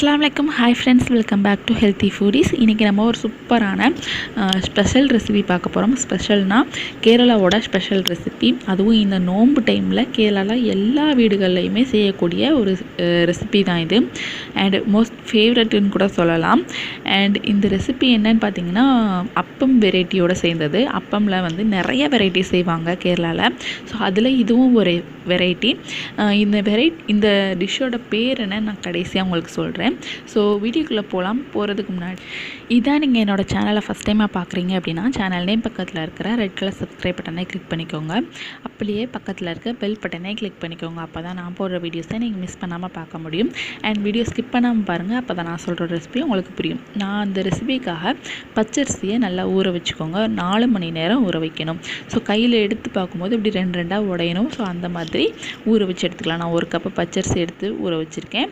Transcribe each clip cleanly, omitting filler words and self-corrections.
Assalamualaikum. Hi friends, welcome back to Healthy Foodies. இன்றைக்கி நம்ம ஒரு சூப்பரான ஸ்பெஷல் ரெசிபி பார்க்க போகிறோம். ஸ்பெஷல்னால் கேரளாவோட ஸ்பெஷல் ரெசிபி. அதுவும் இந்த நோன்பு டைமில் கேரளாவில் எல்லா வீடுகள்லையுமே செய்யக்கூடிய ஒரு ரெசிபி தான் இது. அண்ட் மோஸ்ட் ஃபேவரட்னு கூட சொல்லலாம். அண்ட் இந்த ரெசிபி என்னன்னு பார்த்தீங்கன்னா அப்பம் வெரைட்டியோடு சேர்ந்தது. அப்பமில் வந்து நிறைய வெரைட்டி செய்வாங்க கேரளாவில். ஸோ அதில் இதுவும் ஒரு வெரைட்டி. இந்த டிஷ்ஷோட பேர் என்ன நான் கடைசியாக உங்களுக்கு சொல்கிறேன். ஸோ வீடியோக்குள்ளே போகிறதுக்கு முன்னாடி இதான் நீங்கள் என்னோடய சேனலை ஃபஸ்ட் டைமாக பார்க்குறீங்க அப்படின்னா சேனல் நேம் பக்கத்தில் இருக்கிற ரெட் கலர் சப்ஸ்கிரைப் பட்டனை கிளிக் பண்ணிக்கோங்க. அப்படியே பக்கத்தில் இருக்க பெல் பட்டனை கிளிக் பண்ணிக்கோங்க. அப்போ தான் நான் போடுற வீடியோஸை நீங்கள் மிஸ் பண்ணாமல் பார்க்க முடியும். அண்ட் வீடியோ ஸ்கிப் பண்ணாமல் பாருங்கள். அப்போ தான் நான் சொல்கிற ரெசிபி உங்களுக்கு புரியும். நான் அந்த ரெசிபிக்காக பச்சரிசியை நல்லா ஊற வச்சுக்கோங்க. 4 மணி நேரம் ஊற வைக்கணும். ஸோ கையில் எடுத்து பார்க்கும்போது இப்படி 2 உடையணும். ஸோ அந்த மாதிரி ஊற வச்சு எடுத்துக்கலாம். நான் 1 கப்பு பச்சரிசி எடுத்து ஊற வச்சுருக்கேன்.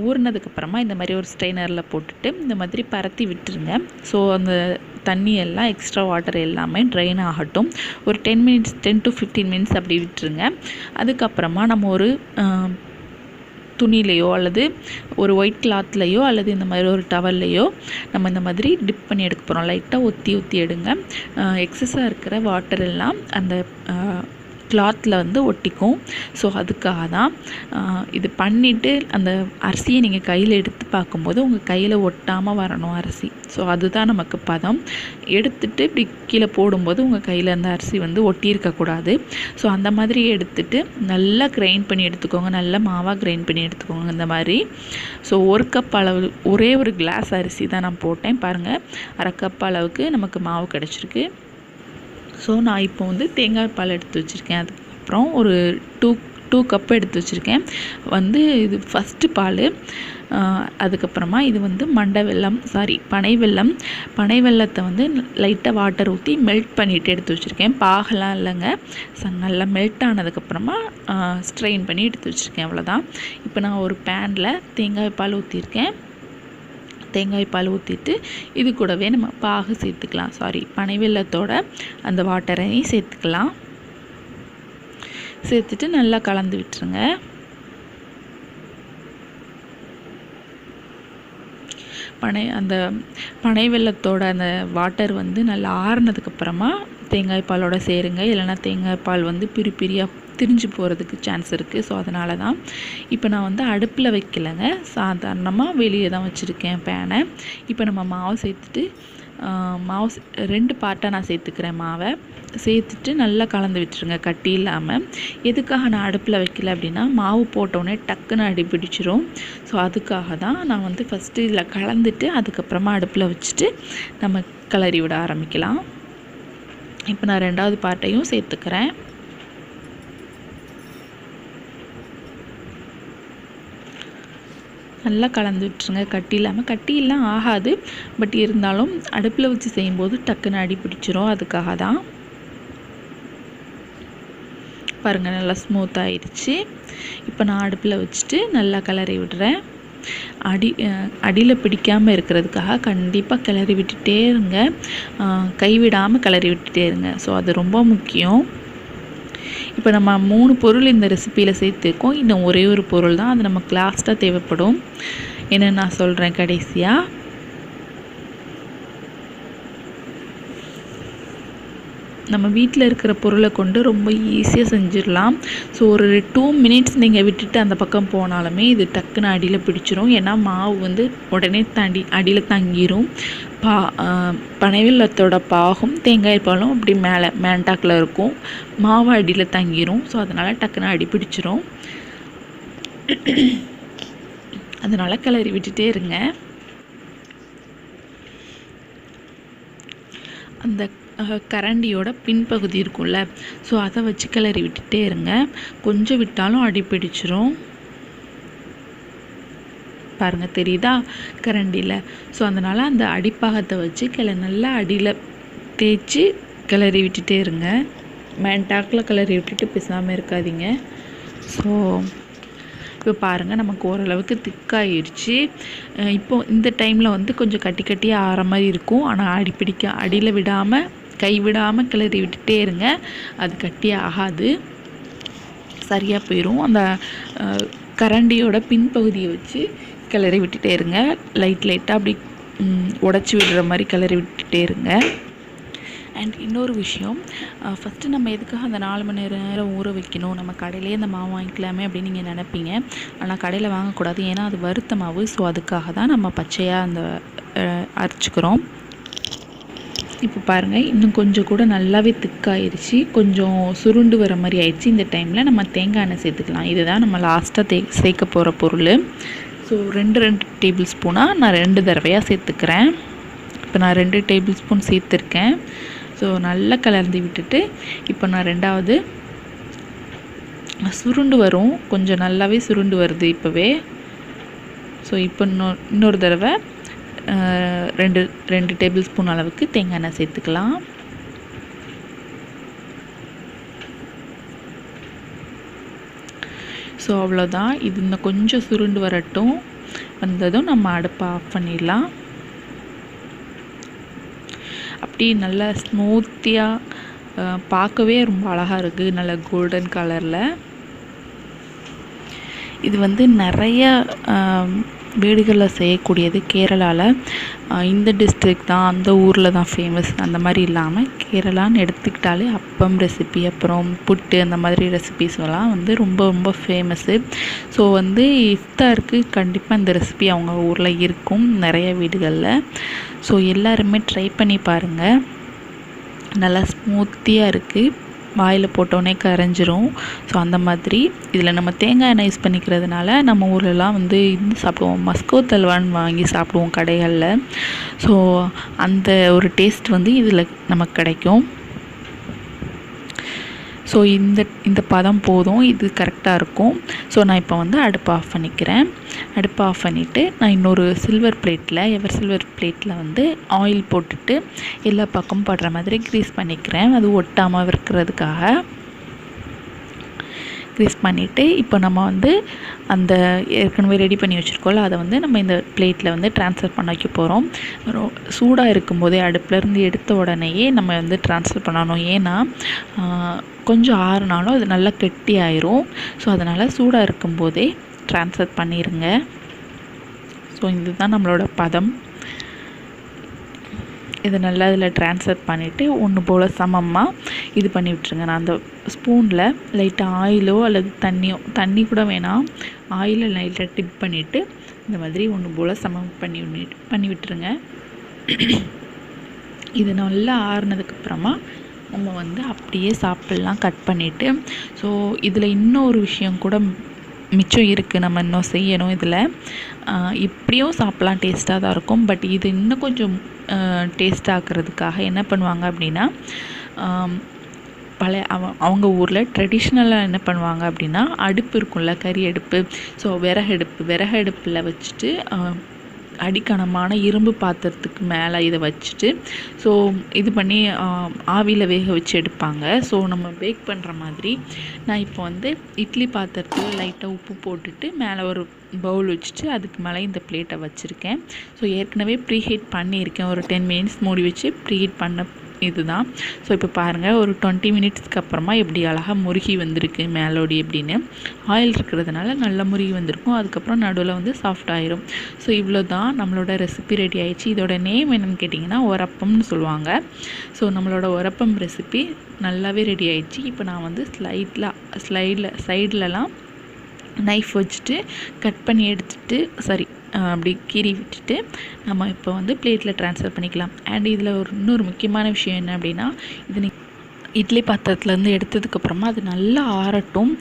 ஊறினதுக்கப்புறமா இந்த மாதிரி ஒரு ஸ்ட்ரெயினரில் போட்டுட்டு இந்த மாதிரி பரத்தி விட்டுருங்க. ஸோ அந்த தண்ணி எல்லாம் எக்ஸ்ட்ரா வாட்டர் எல்லாமே ட்ரைன் ஆகட்டும். ஒரு 10 to 15 மினிட்ஸ் அப்படி விட்டுருங்க. அதுக்கப்புறமா நம்ம ஒரு துணிலையோ அல்லது ஒரு ஒயிட் கிளாத்லையோ அல்லது இந்த மாதிரி ஒரு டவல்லையோ நம்ம இந்த மாதிரி டிப் பண்ணி எடுக்க போகிறோம். லைட்டாக ஊற்றி எடுங்க. எக்ஸஸாக இருக்கிற வாட்டர் எல்லாம் அந்த கிளாத்தில் வந்து ஒட்டிக்கும். ஸோ அதுக்காக தான் இது பண்ணிவிட்டு அந்த அரிசியை நீங்கள் கையில் எடுத்து பார்க்கும்போது உங்கள் கையில் ஒட்டாமல் வரணும் அரிசி. ஸோ அதுதான் நமக்கு பதம். எடுத்துகிட்டு இப்படி கீழே போடும்போது உங்கள் கையில் அந்த அரிசி வந்து ஒட்டியிருக்கக்கூடாது. ஸோ அந்த மாதிரி எடுத்துகிட்டு நல்லா கிரைண்ட் பண்ணி எடுத்துக்கோங்க. நல்லா மாவாக கிரைண்ட் பண்ணி எடுத்துக்கோங்க இந்த மாதிரி. ஸோ 1 கப் அளவு ஒரே ஒரு கிளாஸ் அரிசி தான் நான் போட்டேன். பாருங்கள், 1/2 கப் அளவுக்கு நமக்கு மாவு கிடச்சிருக்கு. ஸோ நான் இப்போ வந்து தேங்காய் பால் எடுத்து வச்சுருக்கேன். அதுக்கப்புறம் ஒரு 2 கப் எடுத்து வச்சுருக்கேன். இது ஃபஸ்ட்டு பால். அதுக்கப்புறமா இது வந்து பனை வெல்லத்தை வந்து லைட்டாக வாட்டர் ஊற்றி மெல்ட் பண்ணிவிட்டு எடுத்து வச்சுருக்கேன். பாகலாம் இல்லைங்க. நல்லா மெல்ட் ஆனதுக்கப்புறமா ஸ்ட்ரெயின் பண்ணி எடுத்து வச்சுருக்கேன். அவ்வளோதான். இப்போ நான் ஒரு பேனில் தேங்காய் பால் ஊற்றிருக்கேன். தேங்காய் பால் ஊற்றிட்டு இது கூடவே நம்ம பாகு சேர்த்துக்கலாம். பனை வெல்லத்தோட அந்த வாட்டரையும் சேர்த்துக்கலாம். சேர்த்துட்டு நல்லா கலந்து விட்டுருங்க. பனை வெல்லத்தோட அந்த வாட்டர் வந்து நல்லா ஆறுனதுக்கப்புறமா தேங்காய் பாலோட சேருங்க. இல்லைன்னா தேங்காய் பால் வந்து பிரியாக திரிஞ்சு போகிறதுக்கு சான்ஸ் இருக்குது. ஸோ அதனால தான் இப்போ நான் வந்து அடுப்பில் வைக்கலைங்க. சாதாரணமாக வெளியே தான் வச்சுருக்கேன் பேனை. இப்போ நம்ம மாவு சேர்த்துட்டு 2 பார்ட்டாக நான் சேர்த்துக்கிறேன். மாவை சேர்த்துட்டு நல்லா கலந்து விட்டுருங்க கட்டி இல்லாமல். எதுக்காக நான் அடுப்பில் வைக்கல அப்படின்னா மாவு போட்டோடனே டக்குன்னு அடி பிடிச்சிரும். ஸோ அதுக்காக தான் நான் வந்து ஃபஸ்ட்டு இதில் கலந்துட்டு அதுக்கப்புறமா அடுப்பில் வச்சுட்டு நம்ம கிளறி விட ஆரம்பிக்கலாம். இப்போ நான் 2வது பார்ட்டையும் சேர்த்துக்கிறேன். நல்லா கலந்து விட்டுருங்க. கட்டிலாம் ஆகாது. பட் இருந்தாலும் அடுப்பில் வச்சு செய்யும்போது டக்குன்னு அடி பிடிச்சிரும். அதுக்காக தான். பாருங்கள், நல்லா ஸ்மூத் ஆயிடுச்சு. இப்போ நான் அடுப்பில் வச்சுட்டு நல்லா கிளறி விடுறேன். அடியில் பிடிக்காமல் இருக்கிறதுக்காக கண்டிப்பாக கிளறி விட்டுட்டே இருங்க. கைவிடாமல் கிளறி விட்டுட்டே இருங்க. ஸோ அது ரொம்ப முக்கியம். இப்போ நம்ம 3 பொருள் இந்த ரெசிப்பியில் சேர்த்துருக்கோம். இன்னும் ஒரே ஒரு பொருள் தான். அது நமக்கு லாஸ்ட்டாக தேவைப்படும். என்னென்னு நான் சொல்கிறேன் கடைசியாக. நம்ம வீட்டில் இருக்கிற பொருளை கொண்டு ரொம்ப ஈஸியாக செஞ்சிடலாம். ஸோ ஒரு 2 மினிட்ஸ் நீங்கள் விட்டுட்டு அந்த பக்கம் போனாலுமே இது டக்குன்னு அடியில் பிடிச்சிரும். ஏன்னா மாவு வந்து உடனே அடியில் தங்கிரும். பனை வெல்லத்தோட பாகும் தேங்காய் பாலும் அப்படி மேண்டாக்கில் இருக்கும். மாவு அடியில் தங்கிரும். ஸோ அதனால் டக்குன்னு அடி பிடிச்சிரும். அதனால் கிளறி விட்டுட்டே இருங்க. அந்த கரண்டியோட பின்பகுதி இருக்கும்ல, ஸோ அதை வச்சு கிளறி விட்டுட்டே இருங்க. கொஞ்சம் விட்டாலும் அடி பிடிச்சிரும். பாருங்கள், தெரியுதா கரண்டியில்? ஸோ அதனால் அந்த அடிப்பாகத்தை வச்சு நல்லா அடியில் தேய்ச்சி கிளறி விட்டுட்டே இருங்க. மேண்டாக்கில் கிளறி விட்டுட்டு பேசாமல் இருக்காதீங்க. ஸோ இப்போ பாருங்கள், நமக்கு ஓரளவுக்கு திக்காகிடுச்சு. இப்போது இந்த டைமில் வந்து கொஞ்சம் கட்டியாக ஆகிற மாதிரி இருக்கும். ஆனால் அடியில் விடாமல் கைவிடாமல் கிளறி விட்டுட்டே இருங்க. அது கட்டியாக ஆகாது, சரியாக போயிடும். அந்த கரண்டியோட பின்பகுதியை வச்சு கிளறி விட்டுட்டே இருங்க. லைட்டாக அப்படி உடச்சி விடுற மாதிரி கிளறி விட்டுட்டே இருங்க. அண்ட் இன்னொரு விஷயம், ஃபஸ்ட்டு நம்ம எதுக்காக அந்த 4 மணி நேரம் ஊற வைக்கணும், நம்ம கடையிலேயே அந்த மாவு வாங்கிக்கலாமே அப்படின்னு நீங்கள் நினைப்பீங்க. ஆனால் கடையில் வாங்கக்கூடாது, ஏன்னா அது வறுத்த மாவு. ஸோ அதுக்காக தான் நம்ம பச்சையாக அந்த அரைச்சிக்கிறோம். இப்போ பாருங்கள், இன்னும் கொஞ்சம் கூட நல்லாவே திக்காயிருச்சு, கொஞ்சம் சுருண்டு வர மாதிரி ஆயிடுச்சு. இந்த டைமில் நம்ம தேங்காய் எண்ணெய் சேர்த்துக்கலாம். இதுதான் நம்ம லாஸ்ட்டாக சேர்க்க போகிற பொருள். ஸோ 2 டேபிள் ஸ்பூனாக நான் 2 தடவையாக சேர்த்துக்கிறேன். இப்போ நான் 2 டேபிள் ஸ்பூன் சேர்த்துருக்கேன். ஸோ நல்லா கலந்து விட்டுட்டு இப்போ நான் 2வது சுருண்டு வரும், கொஞ்சம் நல்லாவே சுருண்டு வருது இப்போவே. ஸோ இப்போ இன்னொரு தடவை 2 டேபிள் ஸ்பூன் அளவுக்கு தேங்காய் எண்ணெய் சேர்த்துக்கலாம். ஸோ அவ்வளோதான். இது இன்னும் கொஞ்சம் சுருண்டு வரட்டும். வந்ததும் நம்ம அடுப்பை ஆஃப் பண்ணிடலாம். அப்படி நல்லா ஸ்மூத்தியாக பார்க்கவே ரொம்ப அழகாக இருக்குது, நல்ல கோல்டன் கலரில். இது வந்து நிறைய வீடுகளில் செய்யக்கூடியது. கேரளாவில் இந்த டிஸ்ட்ரிக்ட் தான், அந்த ஊரில் தான் ஃபேமஸ் அந்த மாதிரி இல்லாமல், கேரளான்னு எடுத்துக்கிட்டாலே அப்பம் ரெசிபி, அப்புறம் புட்டு, அந்த மாதிரி ரெசிபிஸ்லாம் வந்து ரொம்ப ரொம்ப ஃபேமஸ்ஸு. ஸோ வந்து இஃப்தாருக்கு கண்டிப்பாக இந்த ரெசிபி அவங்க ஊரில் இருக்கும் நிறைய வீடுகளில். ஸோ எல்லாருமே ட்ரை பண்ணி பாருங்கள். நல்லா ஸ்மூத்தியாக இருக்குது, வாயில் போட்டோன்னே கரைஞ்சிரும். ஸோ அந்த மாதிரி இதில் நம்ம தேங்காய் எண்ணெய் யூஸ் பண்ணிக்கிறதுனால நம்ம ஊர்லலாம் வந்து இது சாப்பிடுவோம், மஸ்கோ தல்வான்னு வாங்கி சாப்பிடுவோம் கடைகளில். ஸோ அந்த ஒரு டேஸ்ட் வந்து இதில் நமக்கு கிடைக்கும். ஸோ இந்த பதம் போதும், இது கரெக்டாக இருக்கும். ஸோ நான் இப்போ வந்து அடுப்பை ஆஃப் பண்ணிக்கிறேன். அடுப்பை ஆஃப் பண்ணிவிட்டு நான் இன்னொரு சில்வர் பிளேட்டில் வந்து ஆயில் போட்டுட்டு எல்லா பக்கமும் படுற மாதிரி க்ரீஸ் பண்ணிக்கிறேன், அது ஒட்டாமல் இருக்கிறதுக்காக. க்ரீஸ் பண்ணிவிட்டு இப்போ நம்ம வந்து அந்த ஏற்கனவே ரெடி பண்ணி வச்சுருக்கோம்ல, அதை வந்து நம்ம இந்த பிளேட்டில் வந்து ட்ரான்ஸ்ஃபர் பண்ண வைக்க போகிறோம். சூடாக இருக்கும்போதே அடுப்புலேருந்து எடுத்த உடனேயே நம்ம வந்து ட்ரான்ஸ்ஃபர் பண்ணணும். ஏன்னா கொஞ்சம் ஆறுனாலும் அது நல்லா கெட்டி ஆயிரும். ஸோ அதனால் சூடாக இருக்கும்போதே ட்ரான்ஸ்ஃபர் பண்ணிடுங்க. ஸோ இதுதான் நம்மளோட பதம். இதை நல்லா இதில் ட்ரான்ஸ்ஃபர் பண்ணிவிட்டு ஒன்று போல் சமமாக இது பண்ணி விட்டுருங்க. நான் அந்த ஸ்பூனில் லைட்டாக ஆயிலோ அல்லது தண்ணி கூட வேணாம், ஆயிலில் லைட்டாக டிப் பண்ணிவிட்டு இந்த மாதிரி ஒன்று போல் சமம் பண்ணி விட்டுருங்க. இது நல்லா ஆறுனதுக்கப்புறமா நம்ம வந்து அப்படியே சாப்பிட்லாம் கட் பண்ணிவிட்டு. ஸோ இதில் இன்னொரு விஷயம் கூட மிச்சம் இருக்குது, நம்ம இன்னும் செய்யணும். இதில் இப்படியும் சாப்பிட்லாம், டேஸ்ட்டாக தான் இருக்கும். பட் இது இன்னும் கொஞ்சம் டேஸ்ட் ஆக்கிறதுக்காக என்ன பண்ணுவாங்க அப்படின்னா, அவங்க ஊரில் ட்ரெடிஷ்னலாக என்ன பண்ணுவாங்க அப்படின்னா, அடுப்பு இருக்கும்ல, கறி அடுப்பு. ஸோ விறகடுப்பில் வச்சுட்டு அடிக்கனமான இரும்பு பாத்திரத்துக்கு மேலே இதை வச்சுட்டு ஸோ இது பண்ணி ஆவியில் வேக வச்சு எடுப்பாங்க. ஸோ நம்ம பேக் பண்ணுற மாதிரி நான் இப்போ வந்து இட்லி பாத்திரத்தில் லைட்டாக உப்பு போட்டுட்டு மேலே ஒரு பவுல் வச்சுட்டு அதுக்கு மேலே இந்த பிளேட்டை வச்சுருக்கேன். ஸோ ஏற்கனவே ப்ரீஹீட் பண்ணியிருக்கேன், ஒரு 10 மினிட்ஸ் மூடி வச்சு ப்ரீஹீட் பண்ண இதுதான். ஸோ இப்போ பாருங்கள், ஒரு 20 மினிட்ஸ்க்கு அப்புறமா எப்படி அழகாக முருகி வந்திருக்கு மேலோடி அப்படின்னு. ஆயில் இருக்கிறதுனால நல்லா முருகி வந்திருக்கும். அதுக்கப்புறம் நடுவில் வந்து சாஃப்ட் ஆயிரும். ஸோ இவ்வளோ தான் நம்மளோட ரெசிபி ரெடி ஆயிடுச்சு. இதோட நேம் என்னென்னு கேட்டிங்கன்னா ஒரப்பம்னு சொல்லுவாங்க. ஸோ நம்மளோட ஒரப்பம் ரெசிபி நல்லாவே ரெடி ஆயிடுச்சு. இப்போ நான் வந்து சைட்லலாம் நைஃப் வச்சுட்டு கட் பண்ணி எடுத்துகிட்டு அப்படி கீறி விட்டுட்டு நம்ம இப்போ வந்து பிளேட்டில் ட்ரான்ஸ்ஃபர் பண்ணிக்கலாம். அண்ட் இதில் இன்னொரு முக்கியமான விஷயம் என்ன அப்படின்னா, இது இட்லி பாத்திரத்துலேருந்து எடுத்ததுக்கப்புறமா அது நல்லா ஆறட்டும்.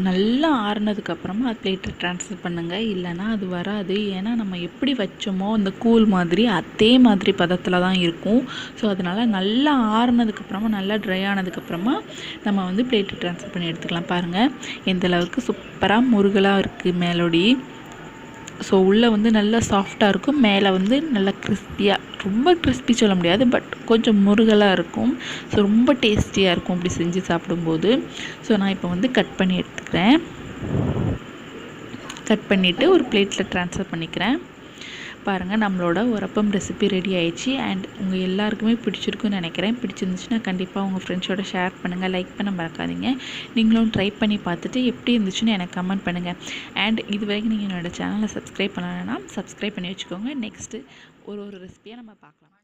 நல்லா ஆறுனதுக்கப்புறமா அது பிளேட்டில் ட்ரான்ஸ்ஃபர் பண்ணுங்கள், இல்லைனா அது வராது. ஏன்னா நம்ம எப்படி வச்சோமோ அந்த கூழ் மாதிரி அதே மாதிரி பதத்தில் தான் இருக்கும். ஸோ அதனால் நல்லா ஆறுனதுக்கப்புறமா, நல்லா ட்ரை ஆனதுக்கப்புறமா நம்ம வந்து பிளேட்டில் ட்ரான்ஸ்ஃபர் பண்ணி எடுத்துக்கலாம். பாருங்கள் எந்தளவுக்கு சூப்பராக முருகலாக இருக்குது மேலோடி. ஸோ உள்ளே வந்து நல்லா சாஃப்டாக இருக்கும், மேலே வந்து நல்லா கிறிஸ்பியாக, ரொம்ப கிறிஸ்பி சொல்ல முடியாது, பட் கொஞ்சம் முருகலாக இருக்கும். ஸோ ரொம்ப டேஸ்டியாக இருக்கும் அப்படி செஞ்சு சாப்பிடும்போது. ஸோ நான் இப்போ வந்து கட் பண்ணி எடுத்துக்கிறேன். கட் பண்ணிவிட்டு ஒரு பிளேட்டில் ட்ரான்ஸ்ஃபர் பண்ணிக்கிறேன். பாருங்கள் நம்மளோட உரப்பம் ரெசிபி ரெடி ஆயிடுச்சு. அண்ட் உங்கள் எல்லாருக்குமே பிடிச்சிருக்குன்னு நினைக்கிறேன். பிடிச்சிருந்துச்சுன்னா கண்டிப்பாக உங்கள் ஃப்ரெண்ட்ஸோட ஷேர் பண்ணுங்கள், லைக் பண்ண மறக்காதீங்க. நீங்களும் ட்ரை பண்ணி பார்த்துட்டு எப்படி இருந்துச்சுன்னு எனக்கு கமெண்ட் பண்ணுங்கள். அண்ட் இது வரைக்கும் நீங்கள் என்னோடய சேனலை சப்ஸ்கிரைப் பண்ணலைன்னா சப்ஸ்கிரைப் பண்ணி வச்சுக்கோங்க. நெக்ஸ்ட்டு ஒரு ரெசிபியாக நம்ம பார்க்கலாம்.